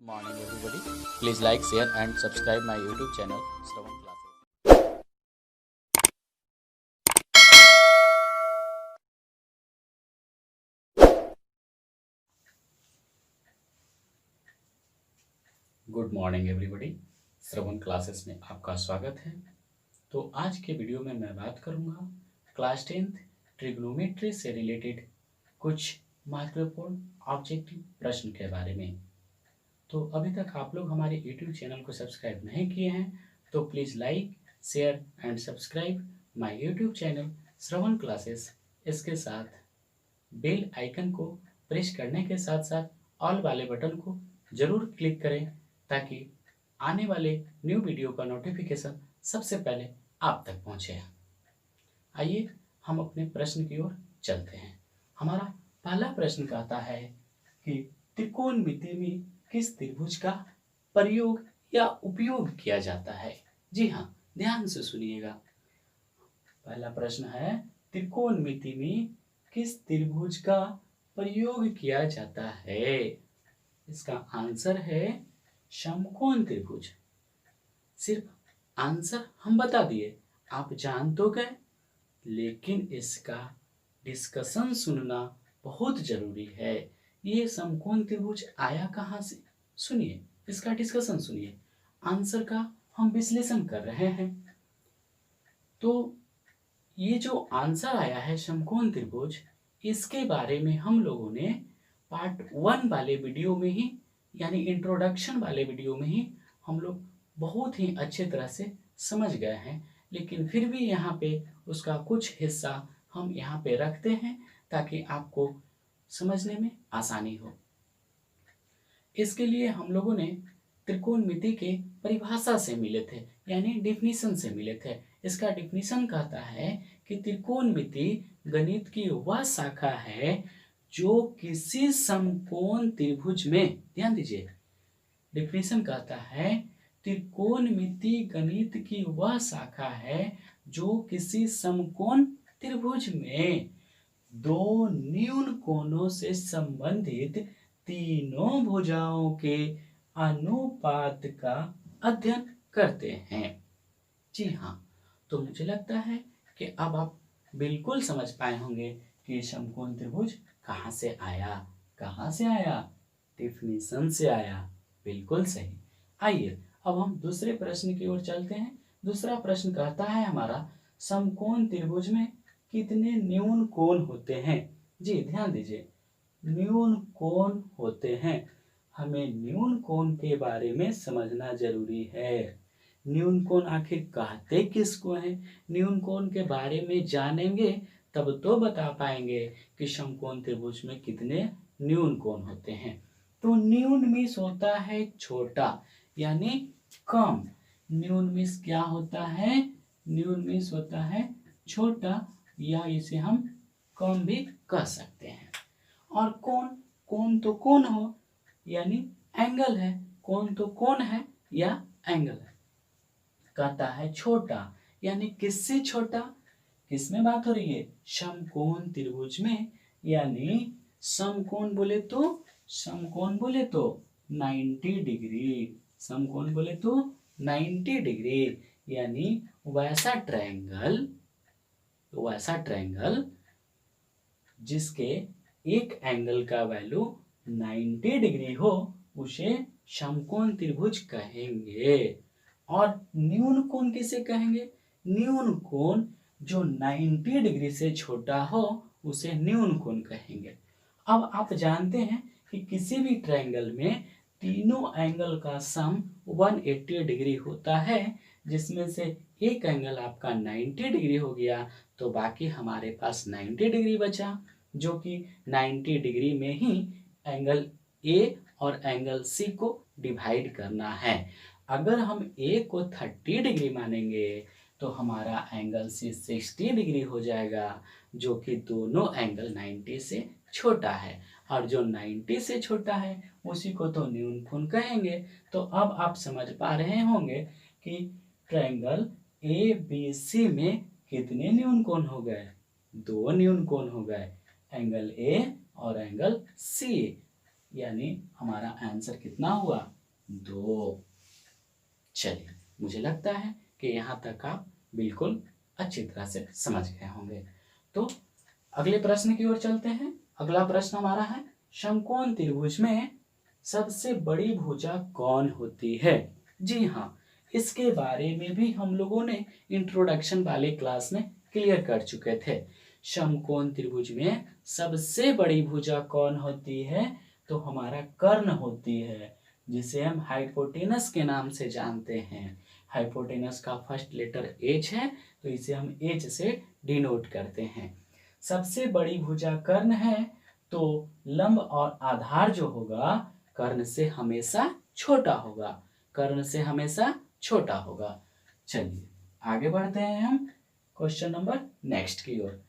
Morning everybody. Please like, share and subscribe my YouTube channel Shravan Classes. Good morning everybody, Shravan classes में आपका स्वागत है। तो आज के वीडियो में मैं बात करूंगा क्लास 10th ट्रिग्नोमेट्री से रिलेटेड कुछ महत्वपूर्ण ऑब्जेक्टिव प्रश्न के बारे में। तो अभी तक आप लोग हमारे YouTube चैनल को सब्सक्राइब नहीं किए हैं तो please like, share and subscribe my YouTube channel Shravan classes. इसके साथ बेल आइकन को प्रेस करने के साथ साथ ऑल वाले बटन को ज़रूर क्लिक करें ताकि आने वाले न्यू वीडियो का नोटिफिकेशन सबसे पहले आप तक पहुंचे। आइए हम अपने प्रश्न की ओर चलते हैं। हमारा पहला प्रश्न कहता है कि त्रिकोणमिति में किस त्रिभुज का प्रयोग या उपयोग किया जाता है। जी हाँ, ध्यान से सुनिएगा। पहला प्रश्न है त्रिकोणमिति में किस त्रिभुज का प्रयोग किया जाता है। इसका आंसर है समकोण त्रिभुज। सिर्फ आंसर हम बता दिए, आप जान तो गए, लेकिन इसका डिस्कशन सुनना बहुत जरूरी है। ये समकोण त्रिभुज आया कहाँ से, सुनिए, इसका डिस्कशन सुनिए। आंसर का हम विश्लेषण कर रहे हैं। तो ये जो आंसर आया है समकोण त्रिभुज, इसके बारे में हम लोगों ने पार्ट 1 वाले वीडियो में ही, यानी इंट्रोडक्शन वाले वीडियो में ही हम लोग बहुत ही अच्छे तरह से समझ गए हैं, लेकिन फिर भी यहाँ पे उसका कुछ हिस्सा हम यहाँ पे रखते हैं ताकि आपको समझने में आसानी हो। इसके लिए हम लोगों ने त्रिकोणमिति के परिभाषा से मिले थे, यानी डिफिनीशन से मिले थे। इसका डिफिनीशन कहता है कि त्रिकोणमिति गणित की वह शाखा है जो किसी समकोण त्रिभुज में, ध्यान दीजिए, डिफिनीशन कहता है त्रिकोणमिति गणित की वह शाखा है जो किसी समकोण त्रिभुज में दो न्यून कोणों से संबंधित तीनों भुजाओं के अनुपात का अध्ययन करते हैं। जी हाँ, तो मुझे लगता है कि अब आप बिल्कुल समझ पाए होंगे कि समकोण त्रिभुज कहाँ से आया। कहाँ से आया? डिफिनीशन से आया। बिल्कुल सही। आइए अब हम दूसरे प्रश्न की ओर चलते हैं। दूसरा प्रश्न कहता है हमारा, समकोण त्रिभुज में कितने न्यून कोण होते हैं। जी ध्यान दीजिए, न्यून कोण होते हैं। हमें न्यून कोण के बारे में समझना जरूरी है। न्यून कोण आखिर कहते किसको है, न्यून कोण के बारे में जानेंगे तब तो बता पाएंगे कि समकोण त्रिभुज में कितने न्यून कोण होते हैं। तो न्यून मीन्स होता है छोटा, यानी कम। न्यून मीन्स क्या होता है? न्यून मीन्स होता है छोटा, या इसे हम कम भी कह सकते हैं। और कोण, कोण तो कोण हो, यानी एंगल है। कोण तो कोण है या एंगल है। कहता है छोटा, यानी किससे छोटा? किसमें बात हो रही है? समकोण त्रिभुज में। यानी समकोण बोले तो, समकोण बोले तो 90 डिग्री। समकोण बोले तो 90 डिग्री, यानी वैसा ट्रायंगल, वैसा ट्रायंगल जिसके एक एंगल का वैल्यू 90 डिग्री हो, उसे समकोण त्रिभुज कहेंगे। और न्यून कोण किसे कहेंगे? न्यून कोण जो 90 डिग्री से छोटा हो उसे न्यून कोण कहेंगे। अब आप जानते हैं कि किसी भी ट्रायंगल में तीनों एंगल का सम 180 डिग्री होता है, जिसमें से एक एंगल आपका 90 डिग्री हो गया तो बाकी हमारे पास 90 डिग्री बचा, जो कि 90 डिग्री में ही एंगल ए और एंगल सी को डिवाइड करना है। अगर हम ए को 30 डिग्री मानेंगे तो हमारा एंगल सी 60 डिग्री हो जाएगा, जो कि दोनों एंगल 90 से छोटा है। और जो 90 से छोटा है उसी को तो न्यून कोण कहेंगे। तो अब आप समझ पा रहे होंगे कि ट्रायंगल ए बी सी में कितने न्यून कोण हो गए? दो न्यून कोण हो गए, एंगल ए और एंगल सी। यानी हमारा आंसर कितना हुआ 2। चलिए, मुझे लगता है कि यहाँ तक आप बिल्कुल अच्छी तरह से समझ गए होंगे। तो अगले प्रश्न की ओर चलते हैं। अगला प्रश्न हमारा है, समकोण त्रिभुज में सबसे बड़ी भुजा कौन होती है? जी हाँ, इसके बारे में भी हम लोगों ने इंट्रोडक्शन वाले क्लास में क्लियर कर चुके थे। समकोण त्रिभुज में सबसे बड़ी भुजा कौन होती है? तो हमारा कर्ण होती है, जिसे हम हाइपोटेनस के नाम से जानते हैं। हाइपोटेनस का फर्स्ट लेटर एच है, तो इसे हम एच से डिनोट करते हैं। सबसे बड़ी भुजा कर्ण है, तो लंब और आधार जो होगा कर्ण से हमेशा छोटा होगा, कर्ण से हमेशा छोटा होगा। चलिए आगे बढ़ते हैं हम क्वेश्चन नंबर नेक्स्ट की ओर।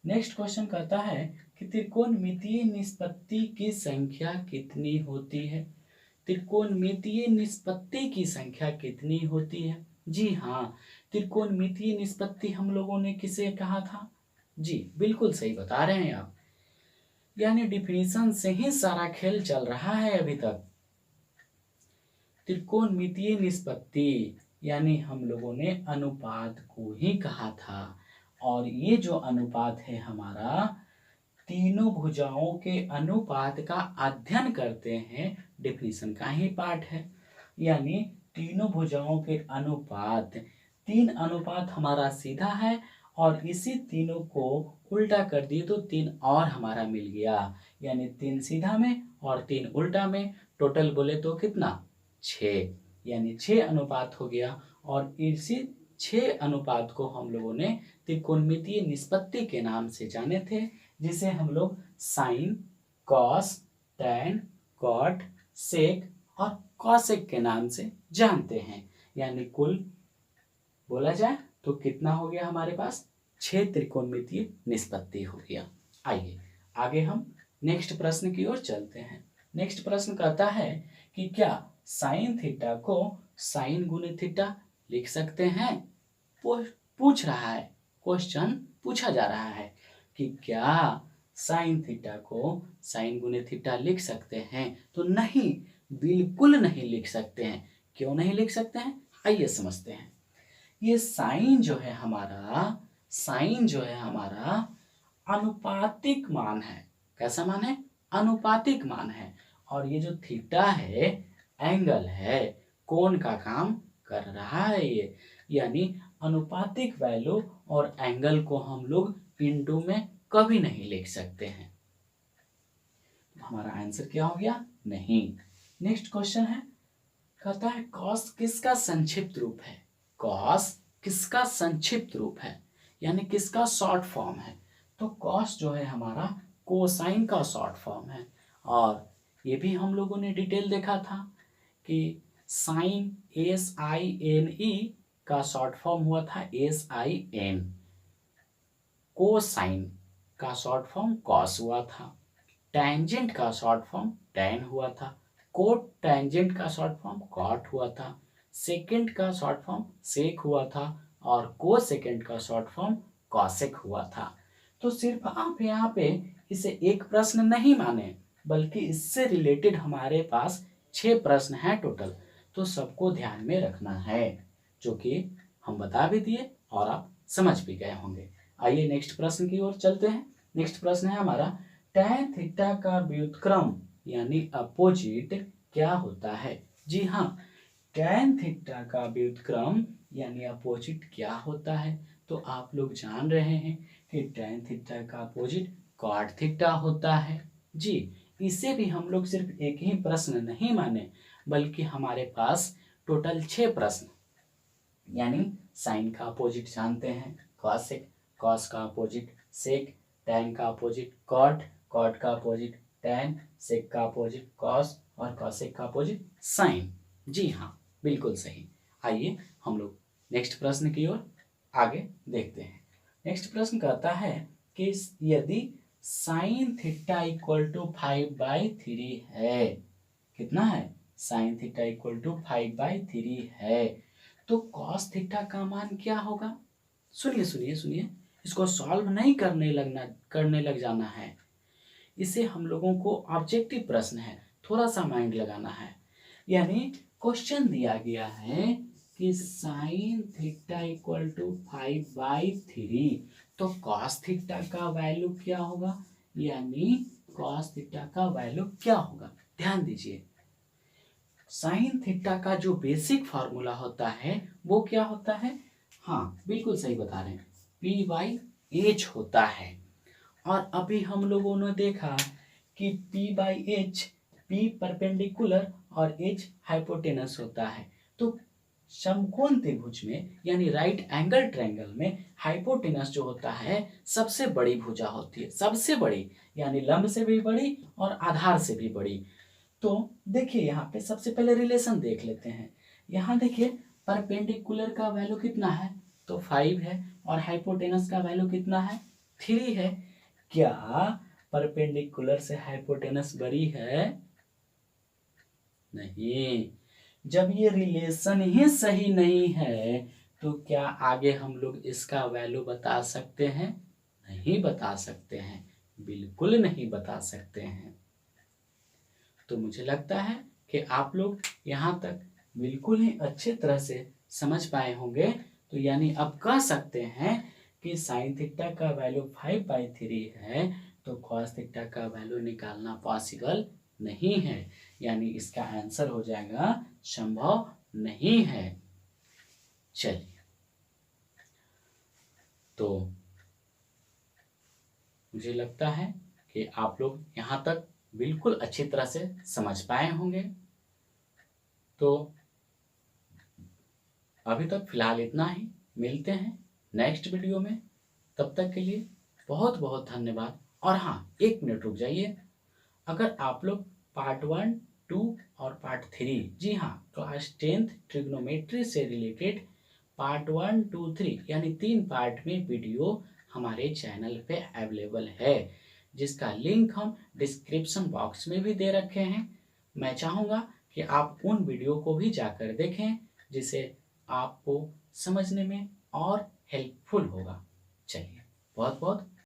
नेक्स्ट क्वेश्चन कहता है कि त्रिकोणमितीय निष्पत्ति की संख्या कितनी होती है? त्रिकोणमितीय निष्पत्ति की संख्या कितनी होती है? जी हाँ, त्रिकोणमितीय निष्पत्ति हम लोगों ने किसे कहा था? जी बिल्कुल सही बता रहे हैं आप, यानी डिफिनीशन से ही सारा खेल चल रहा है अभी तक। त्रिकोणमितीय निष्पत्ति यानी हम लोगों ने अनुपात को ही कहा था, और ये जो अनुपात है हमारा तीनों भुजाओं के अनुपात का अध्ययन करते हैं, डिफिनीशन का ही पार्ट है। यानी तीनों भुजाओं के अनुपात, 3 अनुपात हमारा सीधा है और इसी तीनों को उल्टा कर दिए तो 3 और हमारा मिल गया, यानी 3 सीधा में और 3 उल्टा में, टोटल बोले तो कितना 6, यानी 6 अनुपात हो गया। और इसी 6 अनुपात को हम लोगों ने त्रिकोणमितीय निष्पत्ति के नाम से जाने थे, जिसे हम लोग साइन, कॉस, टैन, कॉट, सेक और कॉसेक के नाम से जानते हैं। यानी कुल बोला जाए तो कितना हो गया हमारे पास 6 त्रिकोणमितीय निष्पत्ति हो गया। आइए आगे हम नेक्स्ट प्रश्न की ओर चलते हैं। नेक्स्ट प्रश्न कहता है कि क्या साइन थीटा को साइन गुणे थीटा लिख सकते हैं? पूछ रहा है, क्वेश्चन पूछा जा रहा है कि क्या साइन थीटा को साइन गुणे थीटा लिख सकते हैं? तो नहीं, बिल्कुल नहीं लिख सकते हैं। क्यों नहीं लिख सकते हैं, आइए समझते हैं। ये साइन जो है हमारा, साइन जो है हमारा अनुपातिक मान है। कैसा मान है? अनुपातिक मान है। और ये जो थीटा है एंगल है, कोण का काम कर रहा है ये, यानी अनुपातिक वैल्यू और एंगल को हम लोग इनटू में कभी नहीं लिख सकते हैं। हमारा आंसर क्या हो गया? नहीं। नेक्स्ट क्वेश्चन है, कहता है कॉस किसका संक्षिप्त रूप है? कॉस किसका संक्षिप्त रूप है, यानी किसका शॉर्ट फॉर्म है? तो कॉस जो है हमारा कोसाइन का शॉर्ट फॉर्म है। और ये भी हम लोगों ने डिटेल देखा था कि साइन SINE का शॉर्ट फॉर्म हुआ था SIN, कोसाइन का शॉर्ट फॉर्म कॉस हुआ था, टेंजेंट का शॉर्ट फॉर्म टैन हुआ था, कोट टेंजेंट का शॉर्ट फॉर्म कॉट हुआ था, सेकेंड का शॉर्ट फॉर्म सेक हुआ था, और को सेकेंड का शॉर्ट फॉर्म कॉसेक हुआ था। तो सिर्फ आप यहाँ पे इसे एक प्रश्न नहीं माने, बल्कि इससे रिलेटेड हमारे पास 6 प्रश्न हैं टोटल, तो सबको ध्यान में रखना है, जो कि हम बता भी दिए और आप समझ भी गए होंगे। आइए नेक्स्ट प्रश्न की ओर चलते हैं। नेक्स्ट प्रश्न है हमारा, टैन थीटा का व्युत्क्रम यानी अपोजिट क्या होता है? जी हाँ, टैन थीटा का व्युत्क्रम यानी अपोजिट क्या होता है? तो आप लोग जान रहे हैं कि टैन थीटा का अपोजिट कॉट थीटा होता है। जी, इसे भी हम लोग सिर्फ एक ही प्रश्न नहीं माने, बल्कि हमारे पास टोटल 6 प्रश्न, यानी साइन का अपोजिट जानते हैं कॉसेक, कॉस का अपोजिट सेक, टैन का अपोजिट कॉट, कॉट का अपोजिट टैन, सेक का अपोजिट कॉस और कॉसेक का अपोजिट साइन। जी हाँ, बिल्कुल सही। आइए हम लोग नेक्स्ट प्रश्न की ओर आगे देखते हैं। नेक्स्ट प्रश्न कहता है कि यदि साइन थीटा इक्वल टू 5/3 है, कितना है? साइन थीटा इक्वल टू 5/3 है, तो कॉस थीटा का मान क्या होगा? सुनिए सुनिए सुनिए, इसको सॉल्व नहीं करने लग जाना है। इसे हम लोगों को ऑब्जेक्टिव प्रश्न है, थोड़ा सा माइंड लगाना है। यानी क्वेश्चन दिया गया है कि साइन थीटा इक्वल टू 5/3, तो कॉस थीटा का वैल्यू क्या होगा, यानी कॉस थीटा का वैल्यू क्या होगा। ध्यान दीजिए, साइन थीटा का जो बेसिक फॉर्मूला होता है वो क्या होता है, हाँ बिल्कुल सही बता रहे हैं, P/H होता है। और अभी हम लोगों ने देखा कि P/H, P परपेंडिकुलर और H हाइपोटेनस होता है। तो समकोण त्रिभुज में यानी राइट एंगल ट्रायंगल में हाइपोटेनस जो होता है सबसे बड़ी भुजा होती है, सबसे बड़ी, यानी लंब से भी बड़ी और आधार से भी बड़ी। तो देखिए यहाँ पे सबसे पहले रिलेशन देख लेते हैं। यहाँ देखिए परपेंडिकुलर का वैल्यू कितना है, तो 5 है, और हाइपोटेनस का वैल्यू कितना है, 3 है। क्या परपेंडिकुलर से हाइपोटेनस बड़ी है, नहीं। जब ये रिलेशन ही सही नहीं है तो क्या आगे हम लोग इसका वैल्यू बता सकते हैं, नहीं बता सकते हैं, बिल्कुल नहीं बता सकते हैं। तो मुझे लगता है कि आप लोग यहाँ तक बिल्कुल ही अच्छे तरह से समझ पाए होंगे। तो यानी अब कह सकते हैं कि साइन थीटा का वैल्यू 5/3 है, तो कॉस थीटा का वैल्यू निकालना पॉसिबल नहीं है, यानी इसका आंसर हो जाएगा संभव नहीं है। चलिए, तो मुझे लगता है कि आप लोग यहाँ तक बिल्कुल अच्छी तरह से समझ पाए होंगे। तो अभी तक फिलहाल इतना ही, मिलते हैं नेक्स्ट वीडियो में। तब तक के लिए बहुत बहुत धन्यवाद। और हाँ, 1 मिनट रुक जाइए। अगर आप लोग पार्ट 1, 2 और पार्ट 3, जी हाँ, क्लास 10th ट्रिग्नोमेट्री से रिलेटेड पार्ट 1, 2, 3 यानी 3 पार्ट में वीडियो हमारे चैनल पे अवेलेबल है, जिसका लिंक हम डिस्क्रिप्शन बॉक्स में भी दे रखे हैं। मैं चाहूँगा कि आप उन वीडियो को भी जाकर देखें, जिसे आपको समझने में और हेल्पफुल होगा। चलिए, बहुत बहुत